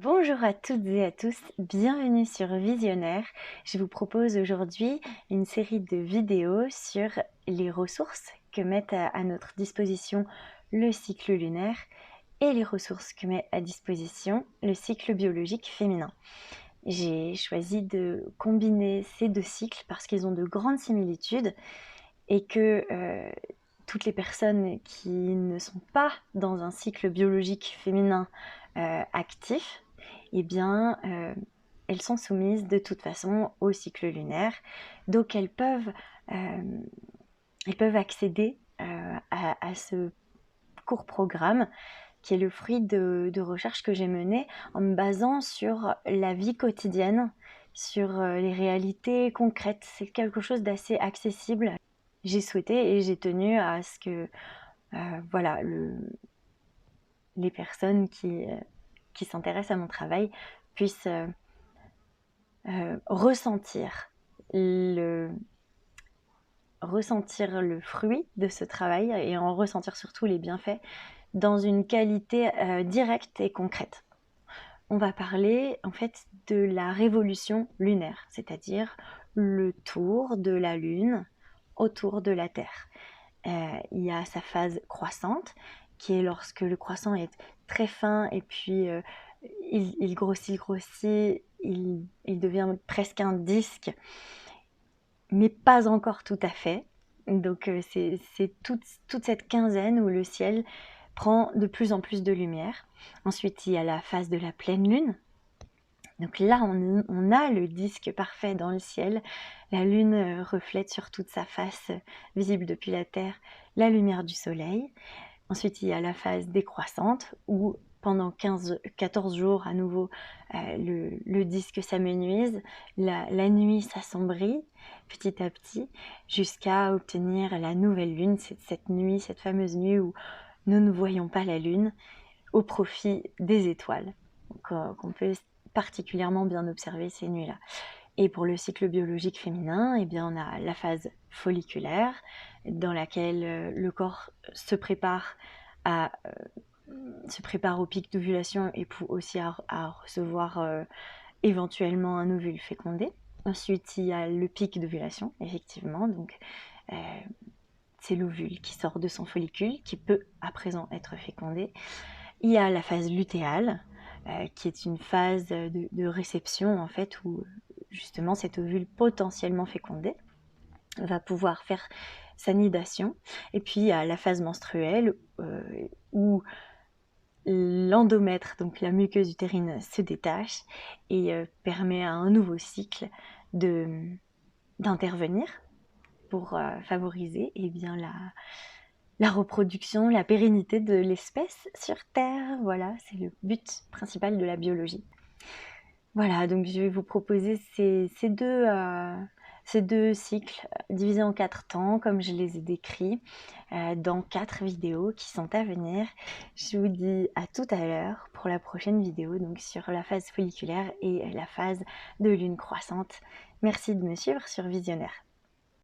Bonjour à toutes et à tous, bienvenue sur Visionnaire. Je vous propose aujourd'hui une série de vidéos sur les ressources que met à notre disposition le cycle lunaire et les ressources que met à disposition le cycle biologique féminin. J'ai choisi de combiner ces deux cycles parce qu'ils ont de grandes similitudes et que toutes les personnes qui ne sont pas dans un cycle biologique féminin actif, eh bien, elles sont soumises de toute façon au cycle lunaire. Donc, elles peuvent accéder à ce court programme qui est le fruit de recherches que j'ai menées en me basant sur la vie quotidienne, sur les réalités concrètes. C'est quelque chose d'assez accessible. J'ai souhaité et j'ai tenu à ce que voilà, les personnes qui s'intéressent à mon travail puissent ressentir le fruit de ce travail et en ressentir surtout les bienfaits dans une qualité directe et concrète. On va parler en fait de la révolution lunaire, c'est-à-dire le tour de la Lune autour de la Terre. Il y a sa phase croissante, qui est lorsque le croissant est très fin et puis il grossit, il devient presque un disque, mais pas encore tout à fait. Donc c'est toute cette quinzaine où le ciel prend de plus en plus de lumière. Ensuite, il y a la phase de la pleine lune. Donc là, on a le disque parfait dans le ciel. La lune reflète sur toute sa face, visible depuis la Terre, la lumière du soleil. Ensuite, il y a la phase décroissante où pendant 14 jours à nouveau, le disque s'amenuise, la nuit s'assombrit petit à petit jusqu'à obtenir la nouvelle lune, cette fameuse nuit où nous ne voyons pas la lune au profit des étoiles, qu'on peut particulièrement bien observer ces nuits-là. Et pour le cycle biologique féminin, eh bien, on a la phase folliculaire dans laquelle le corps se prépare au pic d'ovulation et aussi à recevoir éventuellement un ovule fécondé. Ensuite, il y a le pic d'ovulation, effectivement, donc c'est l'ovule qui sort de son follicule, qui peut à présent être fécondé. Il y a la phase lutéale, qui est une phase de réception, en fait, où justement cet ovule potentiellement fécondé va pouvoir faire sa nidation. Et puis il y a la phase menstruelle où l'endomètre, donc la muqueuse utérine, se détache et permet à un nouveau cycle d'intervenir pour favoriser bien, la reproduction, la pérennité de l'espèce sur Terre. Voilà, c'est le but principal de la biologie. Voilà, donc je vais vous proposer ces deux cycles divisés en 4 temps, comme je les ai décrits, dans 4 vidéos qui sont à venir. Je vous dis à tout à l'heure pour la prochaine vidéo, donc sur la phase folliculaire et la phase de lune croissante. Merci de me suivre sur Visionnaire.